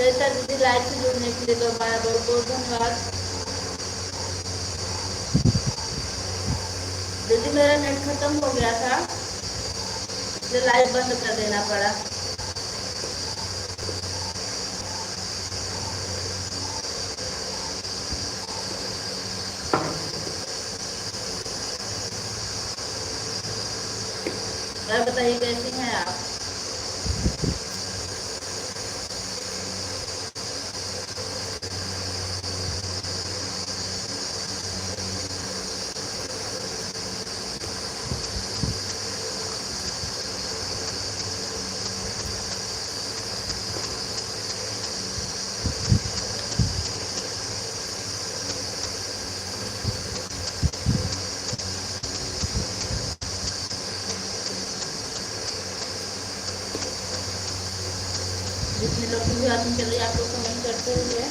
सरिता दीदी लाइव से जुड़ने के लिए तो हमारा बहुत बहुत धन्यवाद। दीदी मेरा नेट खत्म हो गया था, इसलिए लाइव बंद कर देना पड़ा। और बताइए कैसी हैं आप? जितने लोग भी आदमी चले आप लोग कमेंट करते हुए।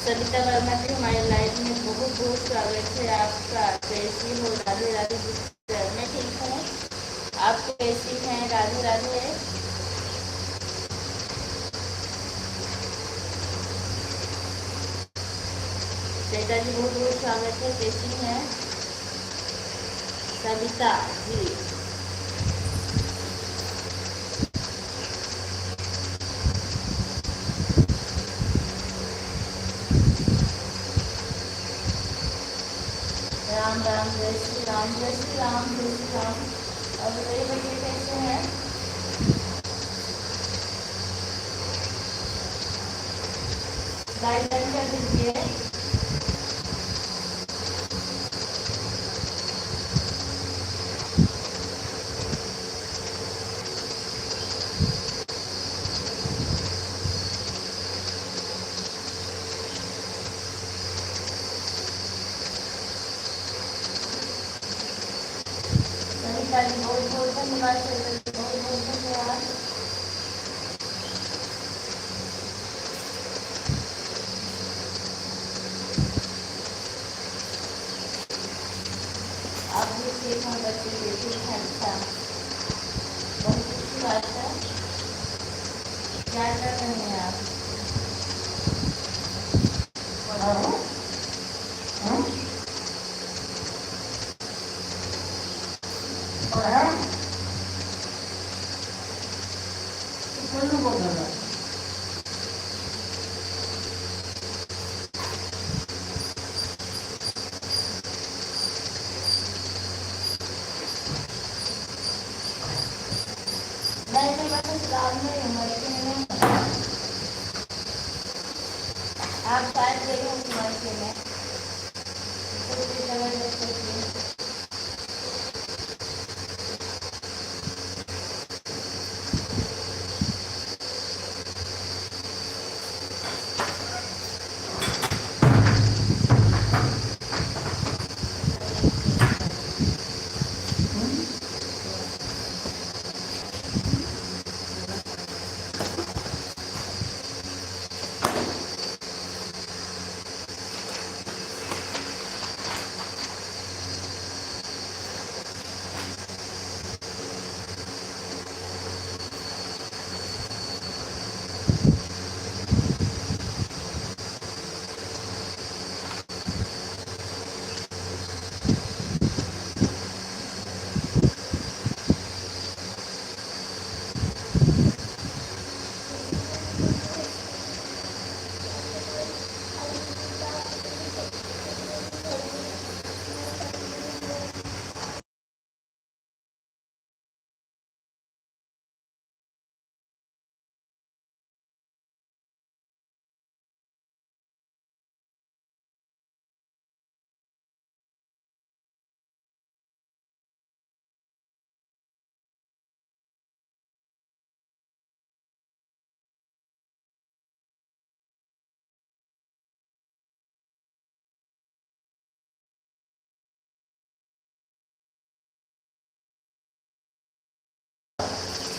सविता वर्मा जी हमारे लाइव में बहुत बहुत स्वागत है आपका। कैसी हो? राधे राधे। मैं ठीक हूँ, आप कैसी हैं? राधे राधे। श्वेता जी बहुत बहुत स्वागत है। कैसी हैं सविता जी? राम राम, जय श्री राम, जय श्री राम, जय श्री राम। और बताइए बच्चे कैसे हैं? लाइक कर दीजिए। सविता जी बहुत बहुत धन्यवाद। बहुत बहुत धन्यवाद। आप भी ठीक हैं बच्चे? ठीक है, अच्छा, बहुत अच्छी बात है। क्या कर रहे हैं आप? नहीं बस रात में में आप शायद गए हो मरके में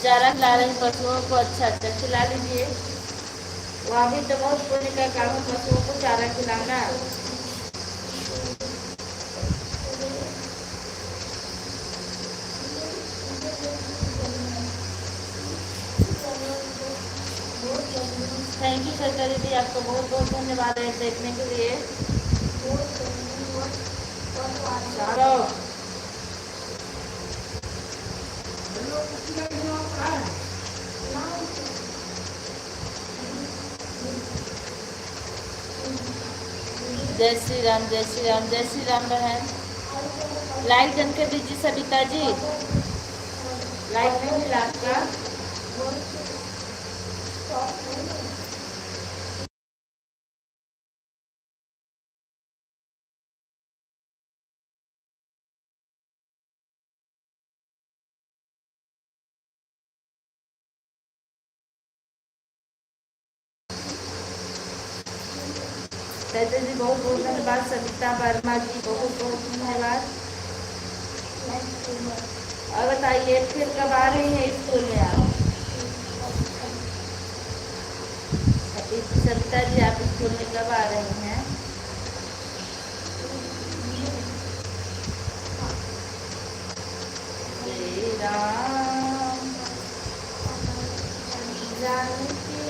चारा खिला रहे हैं पशुओं को। अच्छा अच्छा, खिला लीजिए। वहाँ भी तो बहुत पुण्य का काम है पशुओं को चारा खिलाना। थैंक यू सरिता दीदी, आपको बहुत बहुत धन्यवाद है देखने के लिए। चलो जय श्री राम, जय श्री राम, जय श्री राम। बहन लाइक डन कर दीजिए सविता जी। लाइक नहीं मिला आपका? सरिता जी बहुत बहुत धन्यवाद। सविता वर्मा जी बहुत बहुत धन्यवाद। और बताइए फिर कब आ रही है स्कूल में आप? सविता जी आप स्कूल में कब आ रही हैं? श्री राम जानकी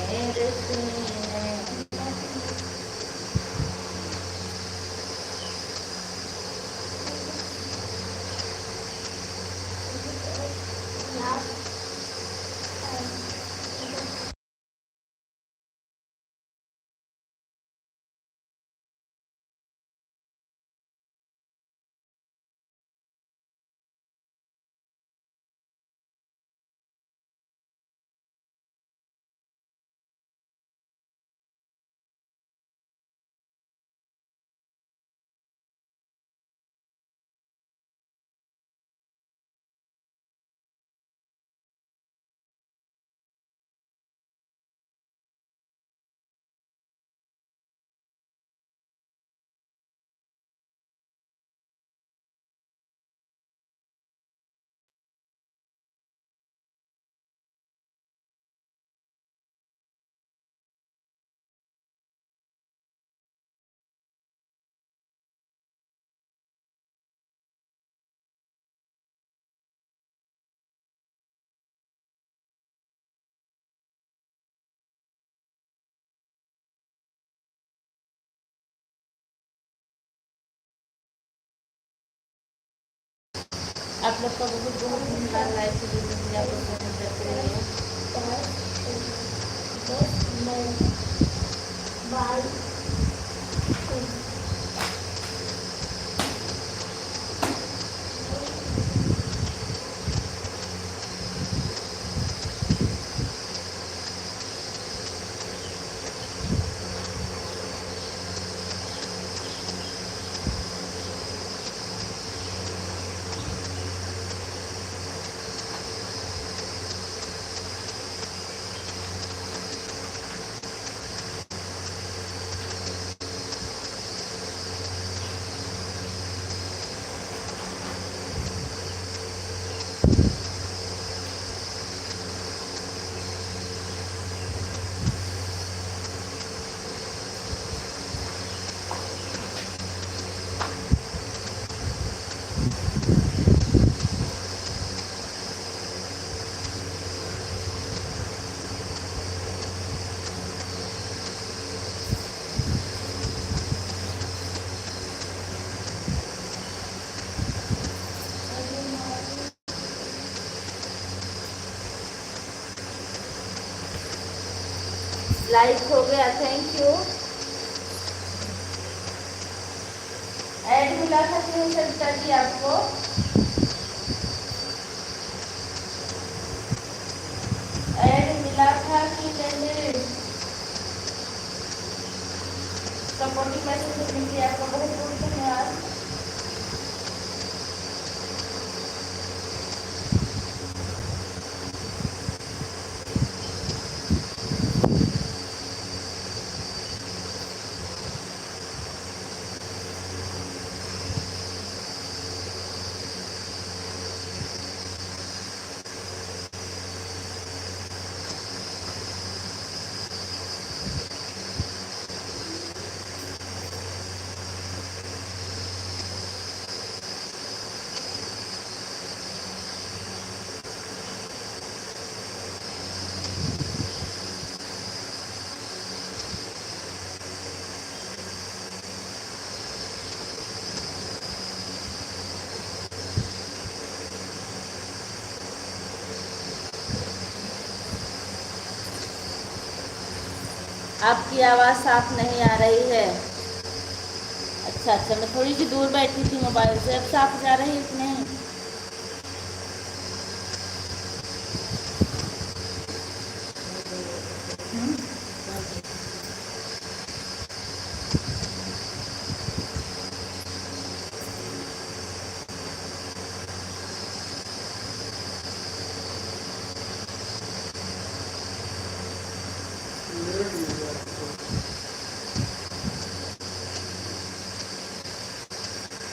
मेरे सीने आप लोग का बहुत बहुत धन्यवाद लाइव के लिए आप लोग पसंद करते रहिए। लाइक हो गया, थैंक यू। ऐड मिला था कि नहीं सविता जी आपको? ऐड मिला था कि नहीं? सपोर्टिंग मैसेज मिल गया आपको, बहुत बहुत धन्यवाद। आपकी आवाज़ साफ नहीं आ रही है। अच्छा अच्छा, मैं थोड़ी सी दूर बैठी थी मोबाइल से, अब साफ जा रही है कि नहीं?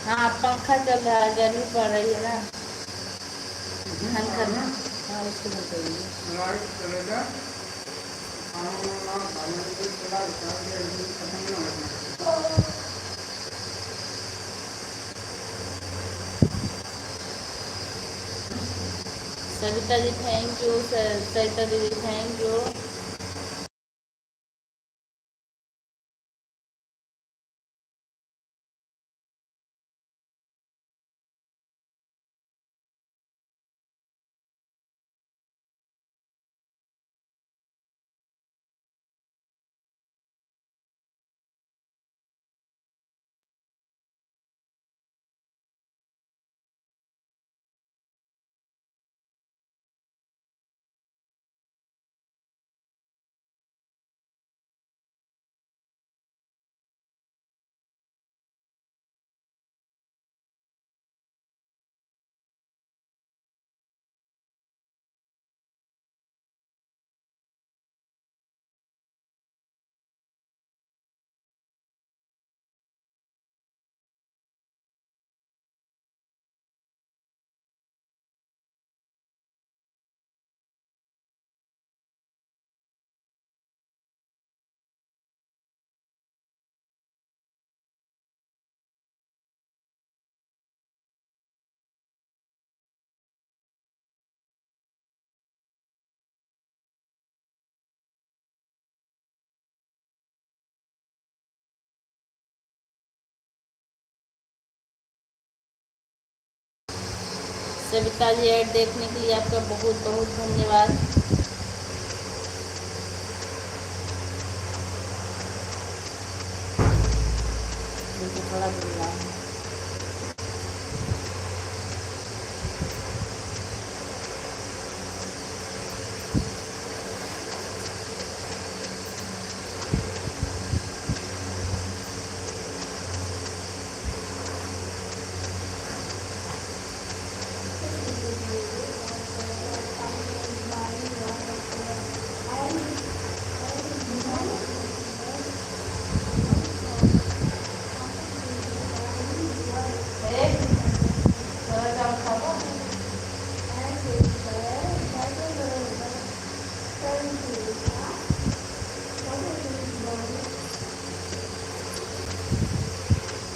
हाँ पंखा चल रहा है, गर्मी पड़ रही है ना। धन कर हाँ उसको बताइए। लाइट चलेगा, खाना वाना खाने के थोड़ा खत्म ना होना। सविता जी थैंक यू, सविता दीदी thank you. Savita ji ad देखने के लिए आपका बहुत बहुत धन्यवाद। मुझे थोड़ा बोलना है।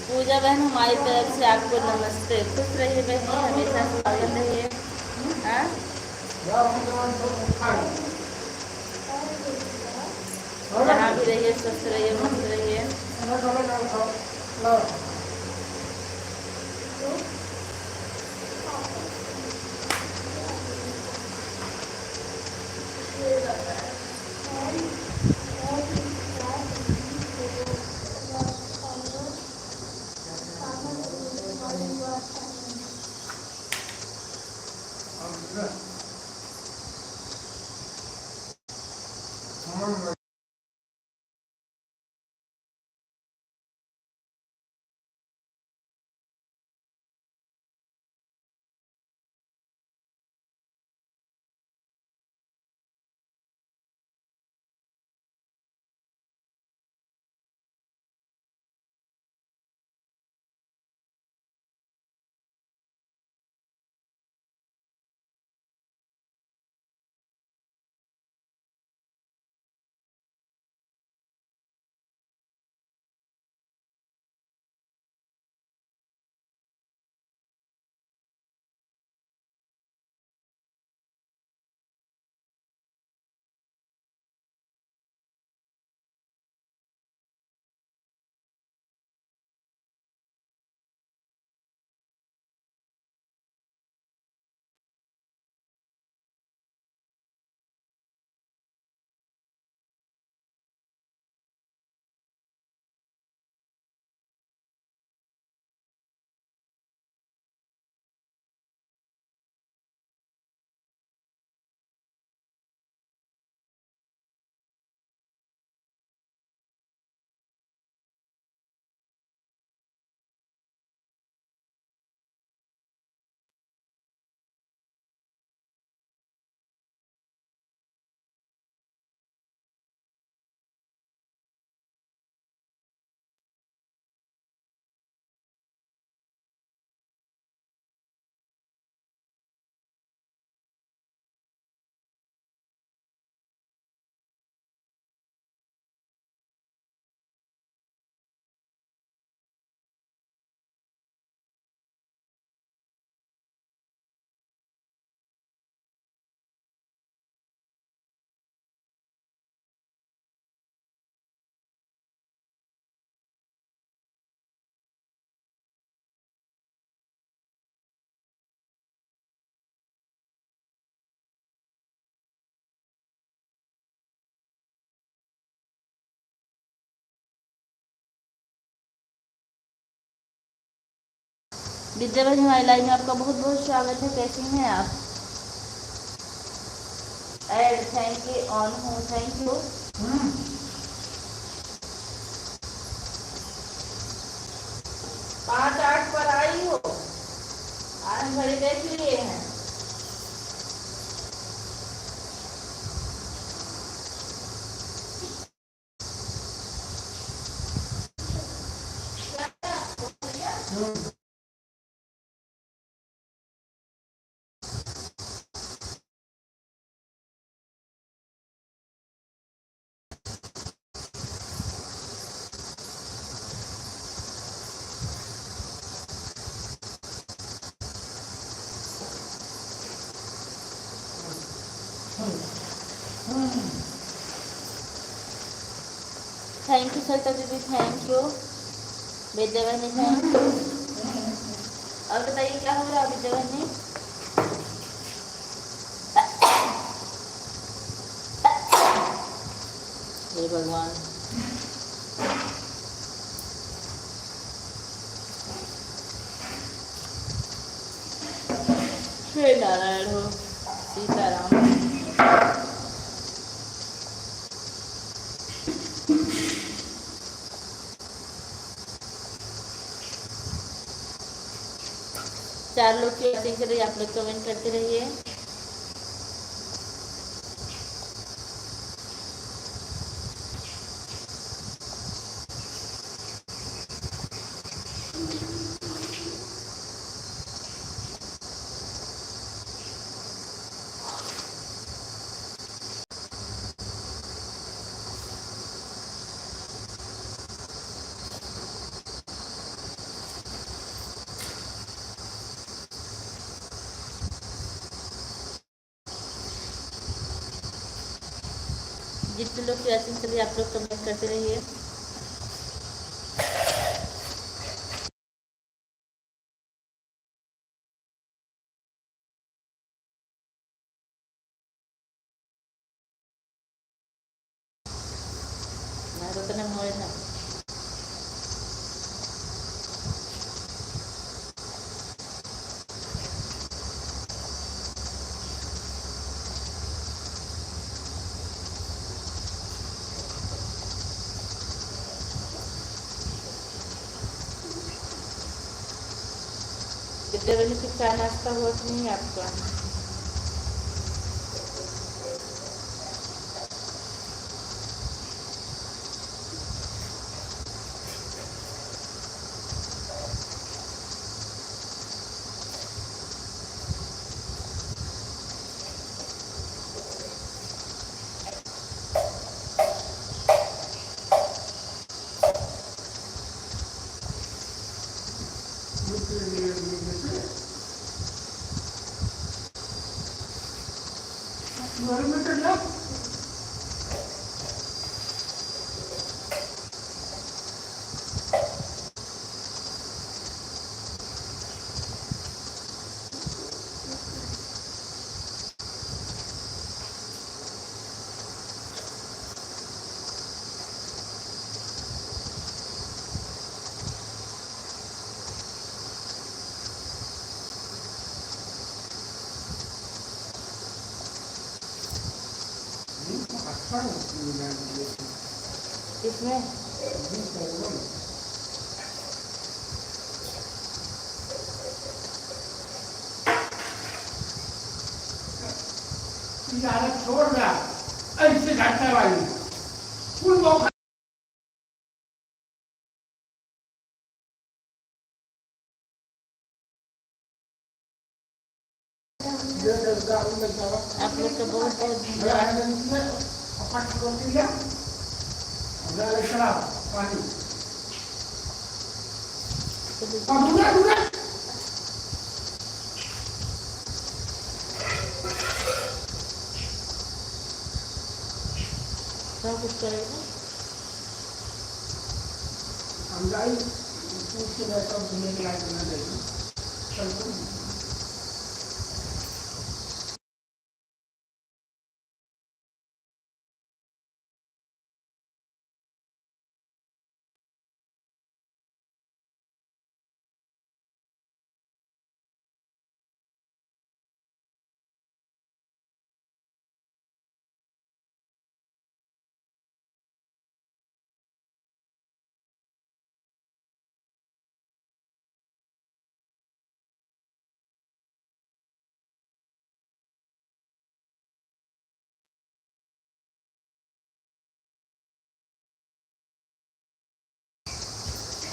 पूजा बहन हमारी तरफ से आपको नमस्ते। खुश रहिए बहन, हमेशा स्वागत रहिए। हाँ जहाँ भी रहिए स्वस्थ रहिए, मस्त रहिए। विद्या बहन हमारी लाइव में आपका बहुत बहुत स्वागत है। कैसी हैं आप? एड थैंक यू ऑन हूँ, थैंक यू। 5-8 पर आई हो, आज घड़ी देख लिए हैं। थैंक यू सरिता दीदी, थैंक यू। विद्या बहनी थैंक यू। और बताइए क्या हो रहा है विद्या बहनी? हे भगवान, हे नारायण हो, सीताराम। चार लोग की बातें कर रही, आप लोग कमेंट करते रहिए। जितने लोग की बातें कर रही, आप लोग कमेंट करते रहिए। मैं तो तने मोए ना विद्या बहनी से चाय नाश्ता हुआ कि नहीं आपका? इसमें छोड़ रहा ऐसे घटना वाली फुल आप लोग का बहुत बहुत धन्यवाद। सब कुछ करेगा। हम जाए पूछ के बैठा घूमने के लायक बना देगी चल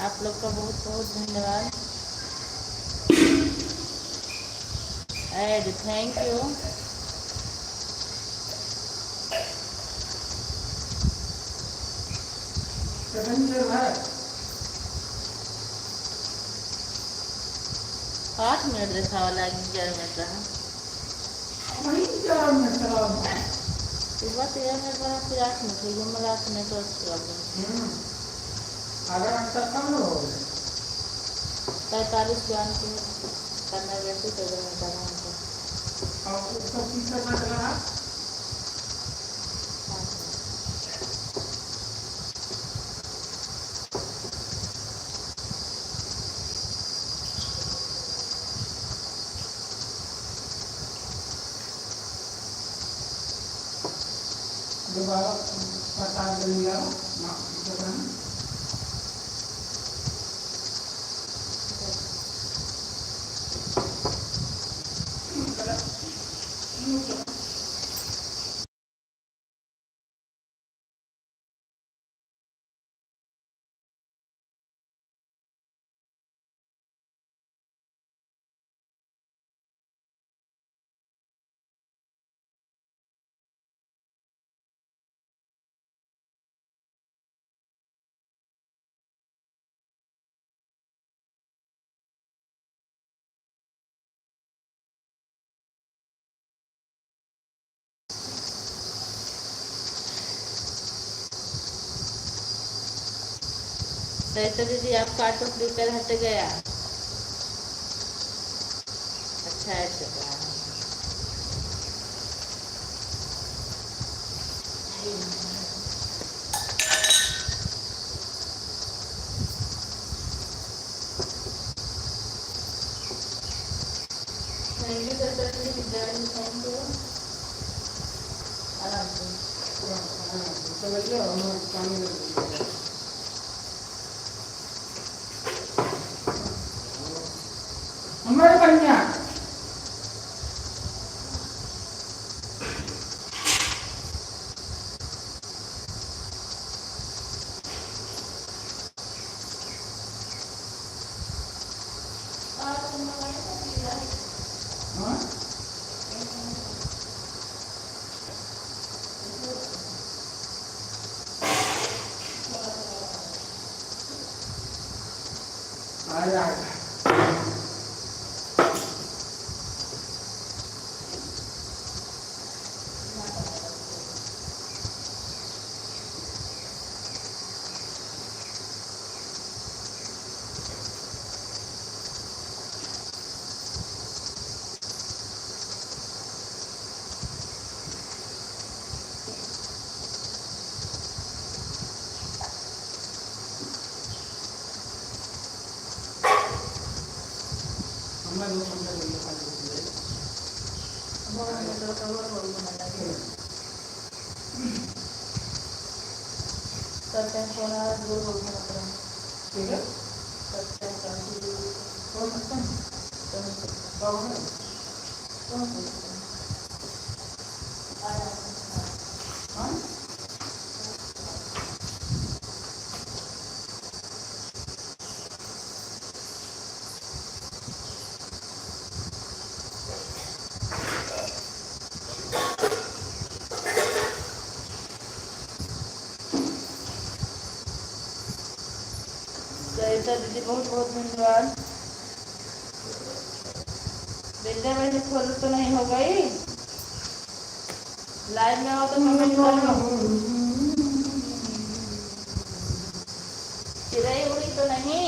आप लोग का बहुत बहुत धन्यवाद। Ad thank you. है 8 मिनट देखा वाला 11 मिनट रहा। वही 11 मिनट चला सुबह 13 मिनट बना फिर 8 मिनट हुई हमारा 8 मिनट और प्रॉब्लम। आधा घंटा कम हो गए 45 42 मिनट करना वैसे 14 मिनट आधा घंटा। और उसको की करना चला है दोबारा पता कर लिया सरिता दीदी आपका ऑटो फ्लिकर हट गया। अच्छा है चला। थैंक यू सरिता दीदी थैंक यू। आराम से समझिए हम पानी में हमारे कन्या हाँ आ जाएगा हमने दो घंटे लगे करते हैं फोन आ रहा है दूर हो गया ठीक है करते हैं कौन सकता है कौन है हाँ सरिता दीदी बहुत बहुत धन्यवाद। बेटा वैसे खोल तो नहीं हो गई लाइव में आओ तो कमेंट करो। चिड़ै उड़ी तो नहीं।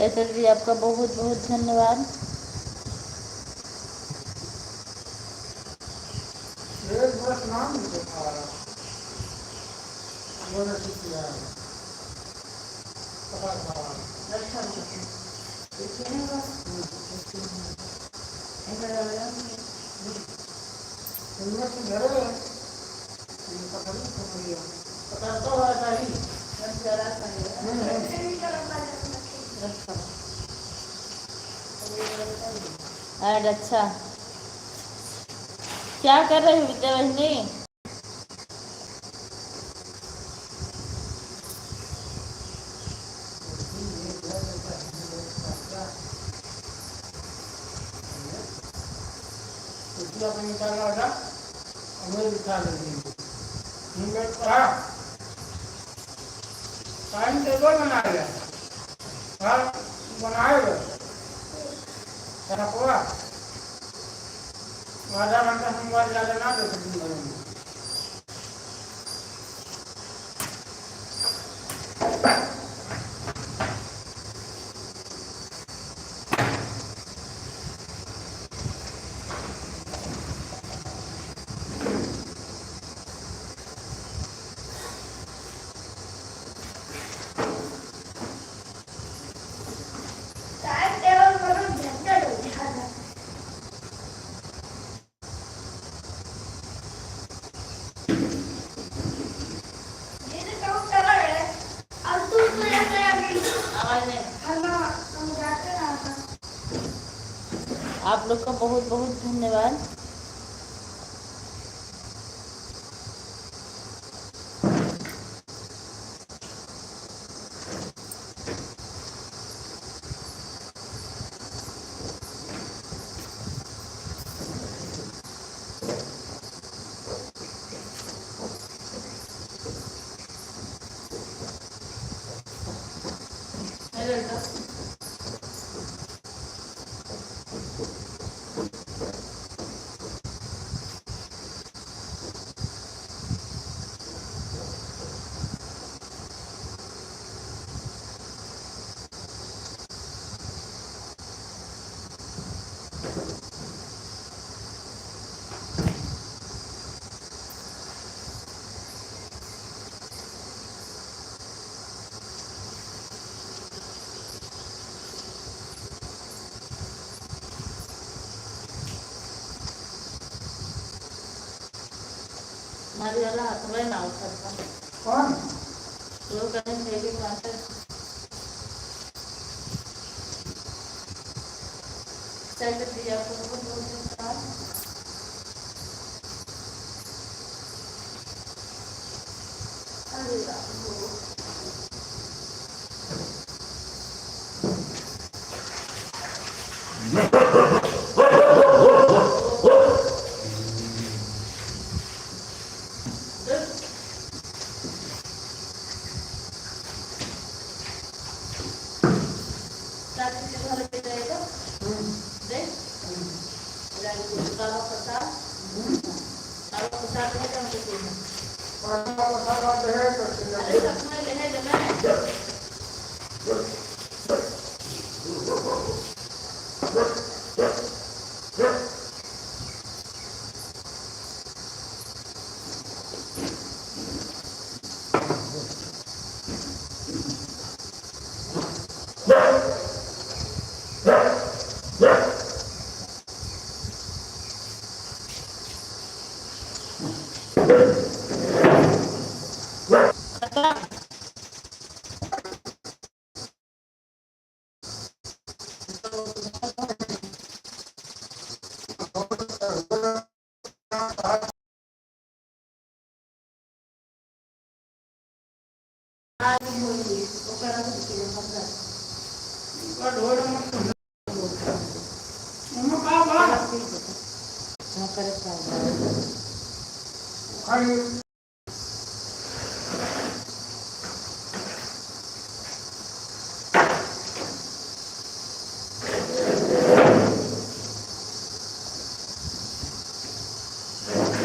कैसल जी आपका बहुत बहुत धन्यवाद। एक बस नाम नहीं था वो नहीं किया पता था अच्छा देखिए ना इनमें से घर है पता नहीं समझ गया पता तो है सही अच्छा क्या कर रही हो विद्या बहनी? निकाला था हमें दिखा देंगे टाइम टेबल बनाएगा हाँ बनाएगा हुआ आधा घंटा मोबाइल ज़्यादा ना दे सकते आप लोग का बहुत बहुत धन्यवाद। हमारी वाला हाथ में ना उठता कौन तो कहीं थे कि वहाँ से चल दिया आपको बहुत बहुत धन्यवाद।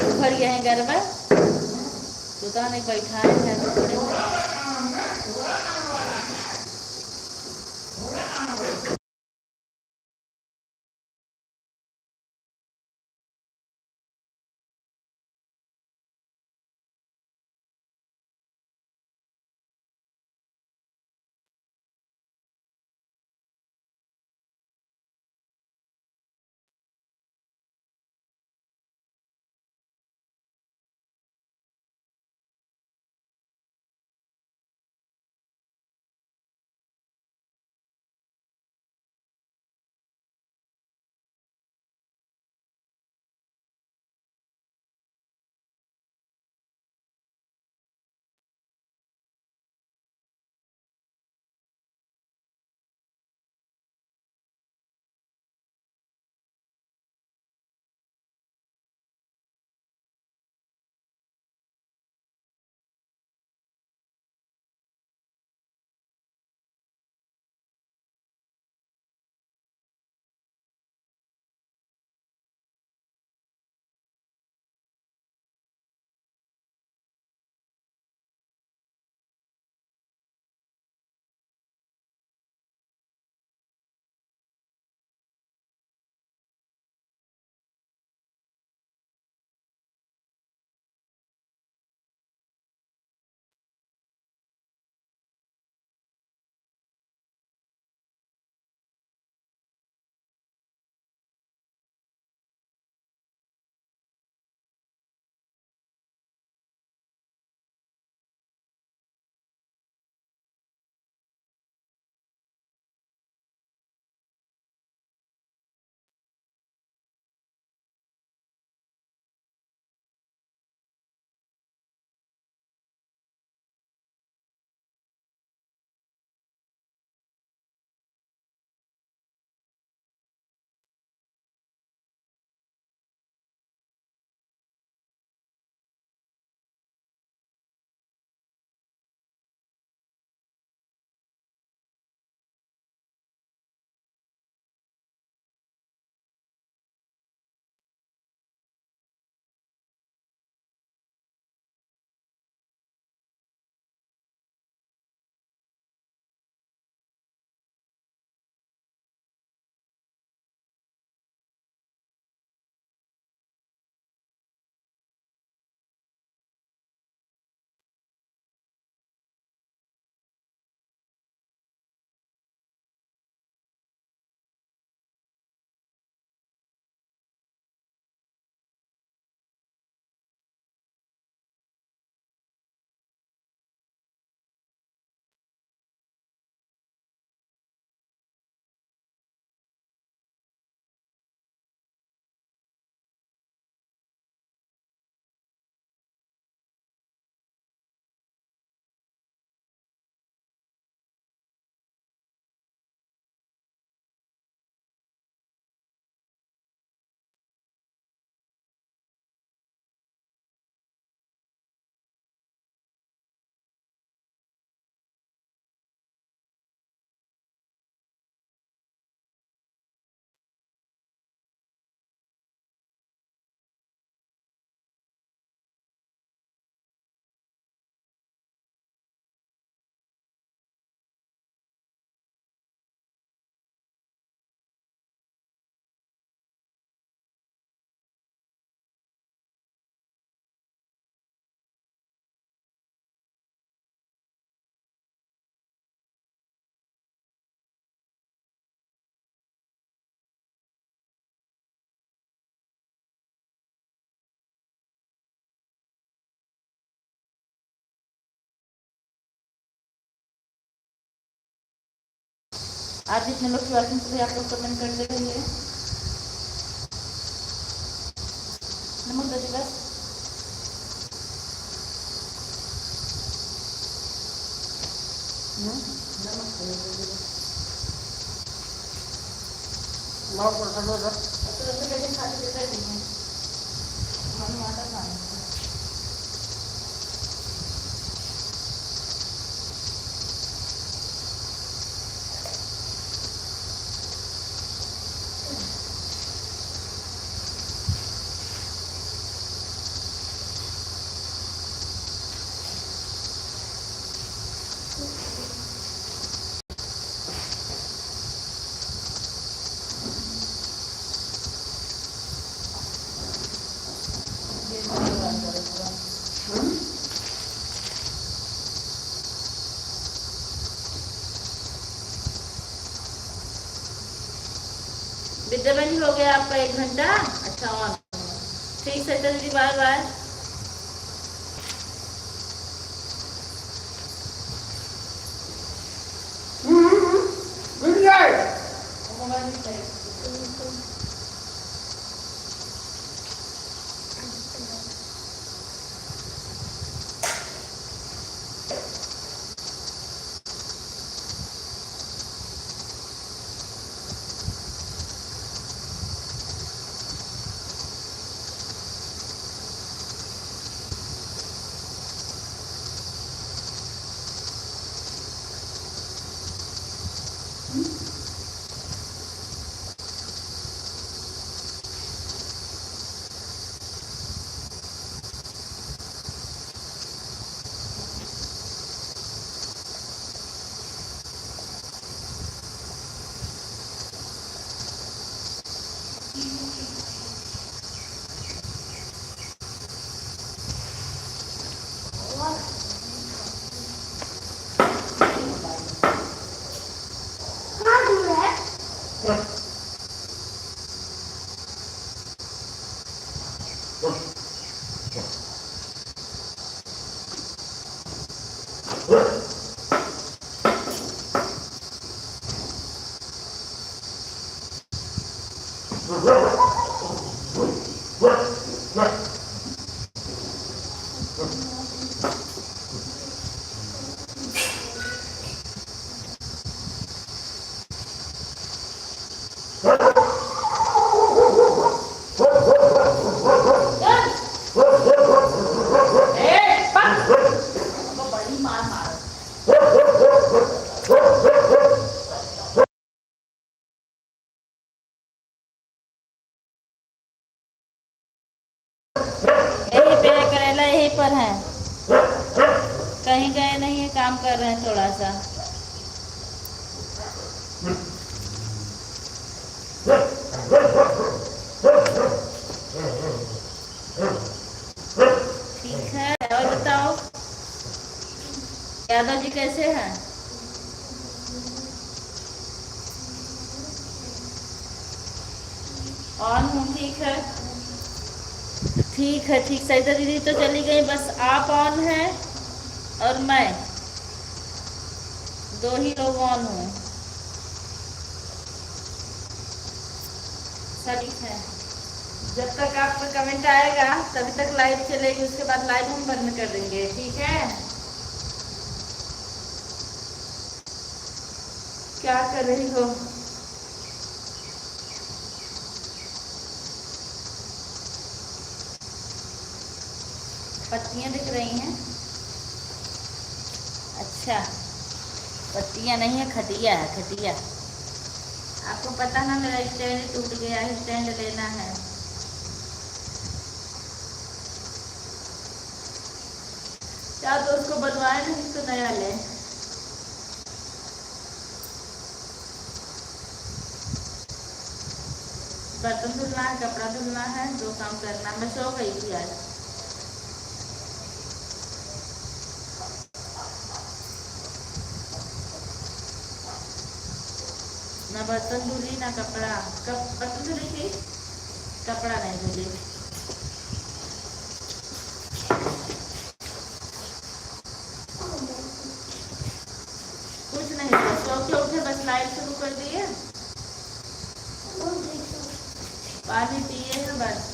उखड़ गए हैं घर में दुकान एक बैठा है आप जितने लोग शिवासन से आप लोग कमेंट कर दे रहिए। नमस्ते दिवस। माफ कर सकते हो विद्याबेन हो गया आपका 1 घंटा। अच्छा ऑन ठीक है दीदी, बाय बाय। मिल जाए बड़ी मार मार। यही पे है करेला, यही पर है, कहीं गए नहीं है, काम कर रहे हैं थोड़ा सा। ठीक है और बताओ यादव जी कैसे हैं? ऑन हूँ, ठीक है ठीक है ठीक। सरिता दीदी तो चली गई, बस आप ऑन हैं और मैं, 2 ही लोग ऑन हूँ। ठीक है, जब तक आपका कमेंट आएगा तभी तक लाइव चलेगी, उसके बाद लाइव हम बंद कर देंगे, ठीक है। क्या कर रही हो? पत्तियां दिख रही हैं? अच्छा, पत्तियां नहीं है, खटिया है, खटिया। आपको पता ना मेरा स्टैंड टूट गया है, स्टैंड लेना है। क्या तो उसको बनवाए नहीं तो नया ले। बर्तन धुलना है, कपड़ा धुलना है, 2 काम करना। मैं सो गई थी आज। ना बर्तन धुली ना कपड़ा। बर्तन धुली थी, कपड़ा नहीं धुली। कुछ नहीं, सो के उठे, बस लाइट शुरू कर कर दिए, पानी पिए ना बस।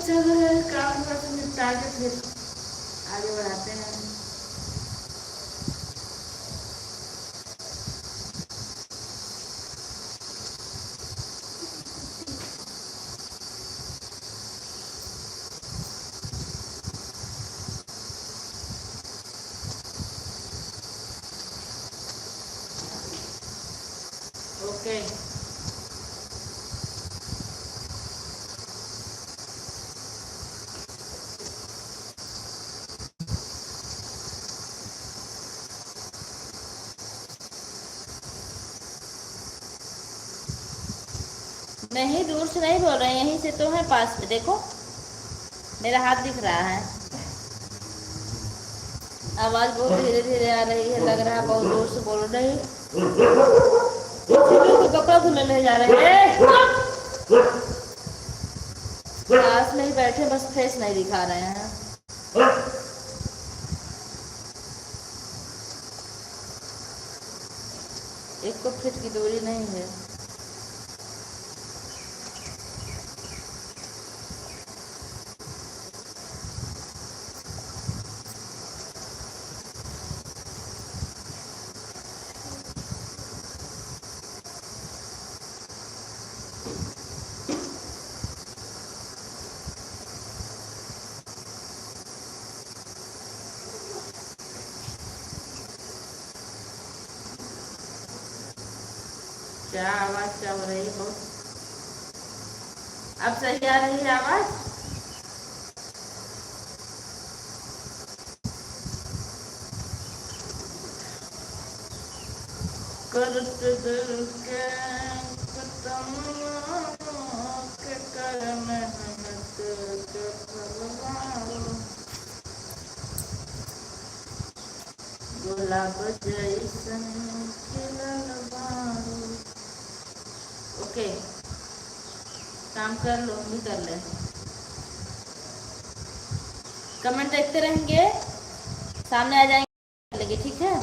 चलो काम थोड़ा सा निपटा के फिर आगे बढ़ाते हैं। ओके नहीं, दूर से नहीं बोल रहे, यहीं से तो है, पास में देखो मेरा हाथ दिख रहा है। आवाज बहुत धीरे धीरे आ रही है, लग रहा है बहुत जोर से बोल रही। तो कपड़ा धुलने ले जा रहे हैं, पास में ही बैठे, बस फेस नहीं दिखा रहे हैं। एक को फीट की दूरी नहीं है। क्या आवाज क्या हो रही है बहुत? अब सही आ रही है आवाज? करत दिल के तमन्ना के कर मेहनत के फलवारो, गुलाब जैसन खिलल बारो। ओके, काम कर लो, भी कर ले। कमेंट देखते रहेंगे, सामने आ जाएंगे लगे, ठीक है।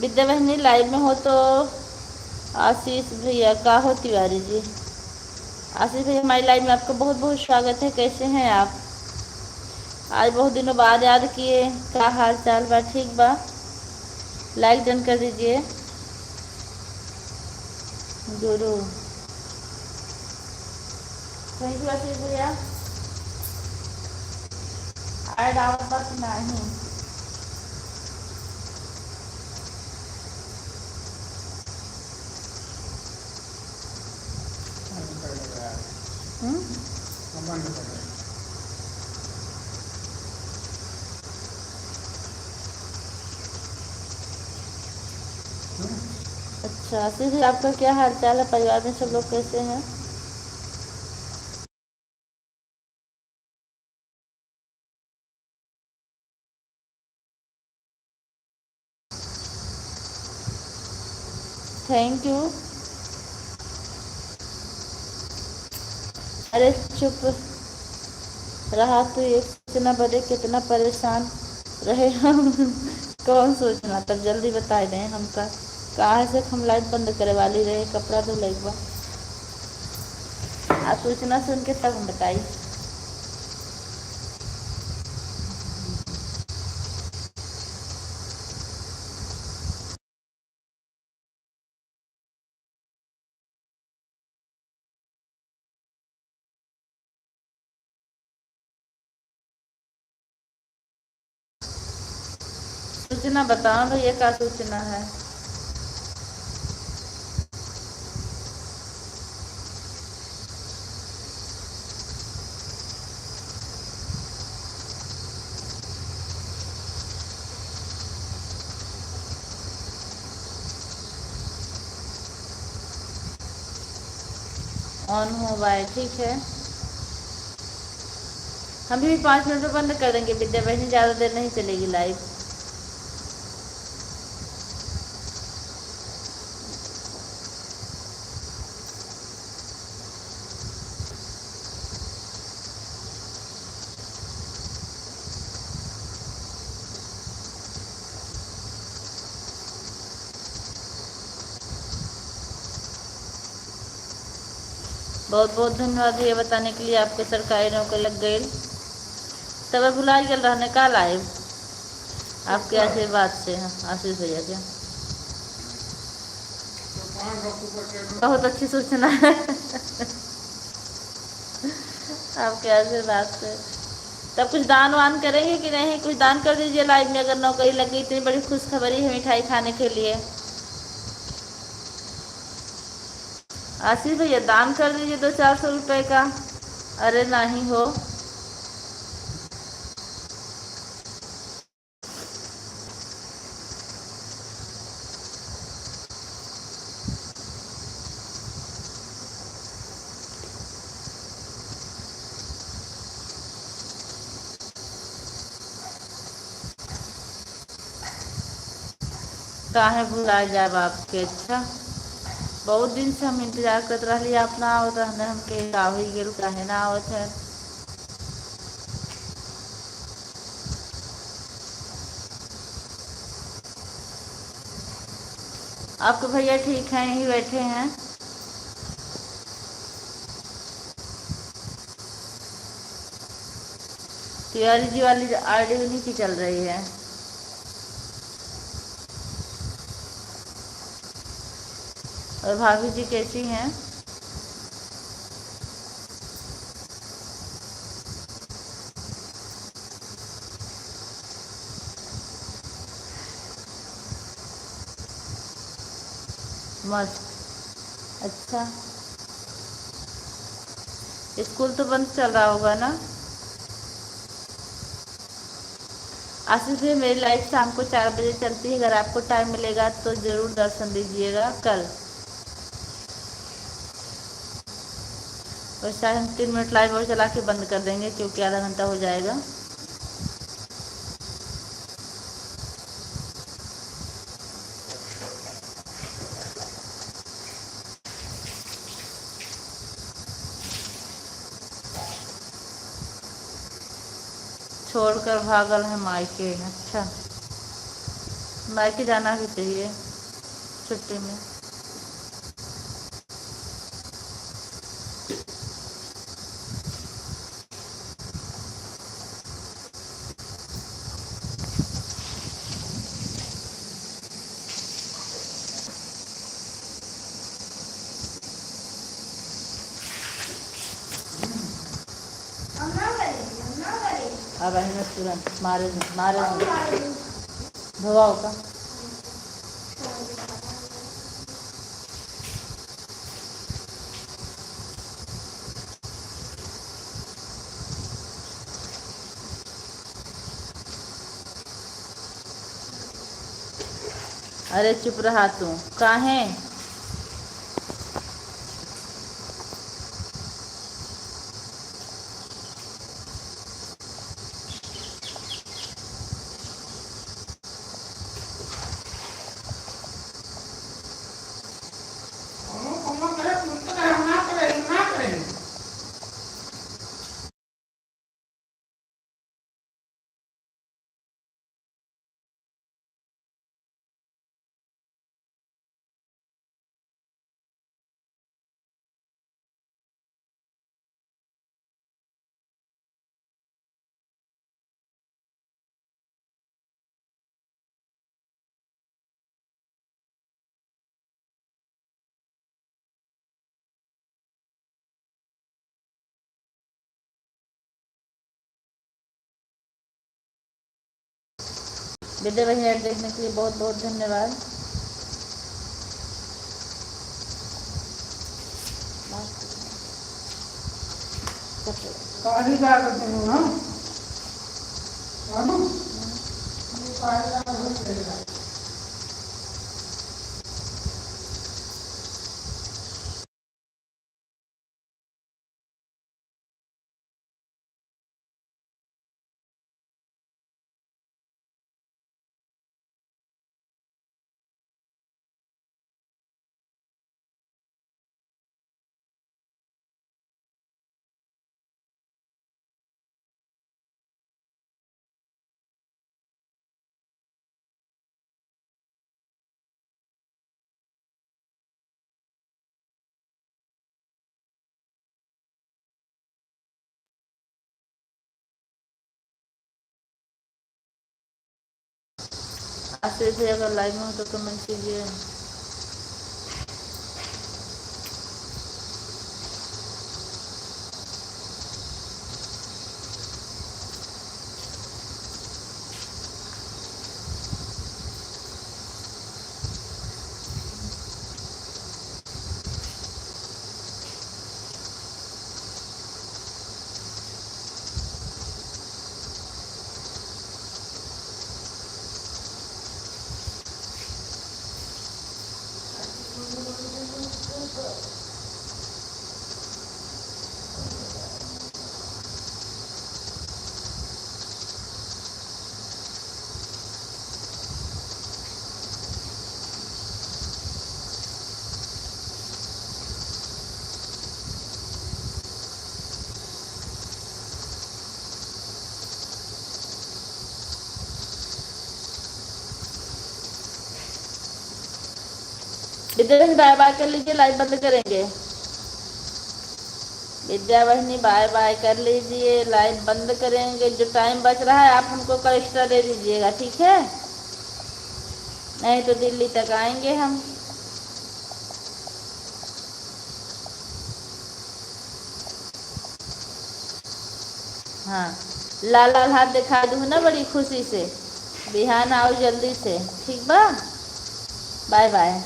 विद्या बहनी लाइव में हो तो आशीष भैया का हो तिवारी जी। आशीष भैया हमारी लाइव में आपका बहुत बहुत स्वागत है। कैसे हैं आप? आज बहुत दिनों बाद याद किए। क्या हाल चाल बा? ठीक बा? लाइक डन कर दीजिए। गुरु थैंक यू आशीष भैया। ऐड आवत बा कि नहीं? बंद कर लग रहा है। हम्म? बंद कर रहा है। अच्छा आशीष भैया आपका क्या हाल चाल है? परिवार में सब लोग कैसे हैं? Thank you. अरे चुप रहा तो ये सोचना बड़े कितना परेशान रहे हम। कौन सोचना? तब जल्दी बता दें हमका। कहाँ से हम लाइट बंद करे वाली रहे कपड़ा धोले एक बार। आप सूचना सुन के तब हम बताई। सूचना बताओ भैया क्या सूचना है? ऑन हो बाय ठीक है। हम भी 5 मिनट में बंद कर देंगे विद्या बहनी, ज़्यादा देर नहीं चलेगी लाइव। बहुत बहुत धन्यवाद ये बताने के लिए। आपको सरकारी नौकरी लग गई तब भुला गल रहने का लाइव आपके आशीर्वाद से हैं आशीष भैया के। तो 500 ऊपर के बहुत अच्छी सूचना है। आपके आशीर्वाद से। तब कुछ दान वान करेंगे कि नहीं? कुछ दान कर दीजिए लाइव में। अगर नौकरी लगी इतनी बड़ी खुशखबरी है मिठाई खाने के लिए। आशीष भैया दान कर दीजिए 200-400 रुपये का। अरे नहीं हो काहे भुला जाब आपके। अच्छा बहुत दिन से हम इंतजार करते रही आप ना आवत रहने। हमके का हो गेल काहे ना आवत है? आपके भैया ठीक हैं? यहीं बैठे हैं? तिवारी जी वाली आईडी उन्हीं की चल रही है। और भाभी जी कैसी हैं? मस्त। अच्छा स्कूल तो बंद चल रहा होगा ना? आशीष भैया मेरी लाइव शाम को 4 बजे चलती है। अगर आपको टाइम मिलेगा तो ज़रूर दर्शन दीजिएगा कल। और शायद हम 3 मिनट लाइव और चला के बंद कर देंगे क्योंकि आधा घंटा हो जाएगा। छोड़कर भागल है मायके। अच्छा मायके जाना भी चाहिए छुट्टी में। अब है तुरंत मारे मारे धोआओ का। अरे चुप रहा तू, काहे? विद्या बहन ऐड देखने के लिए बहुत बहुत धन्यवाद। काली जा करते हो ना कालू आशीष भाई अगर लाइव में हो तो कमेंट कीजिए। विद्या बहनी बाय बाय कर लीजिए, लाइव बंद करेंगे। विद्या बहनी बाय बाय कर लीजिए, लाइव बंद करेंगे। जो टाइम बच रहा है आप हमको कल एक्स्ट्रा दे दीजिएगा, ठीक है? नहीं तो दिल्ली तक आएंगे हम। हाँ, लाल लाल हाथ दिखा दूँ ना बड़ी खुशी से। बिहान आओ जल्दी से, ठीक बा? Bye bye.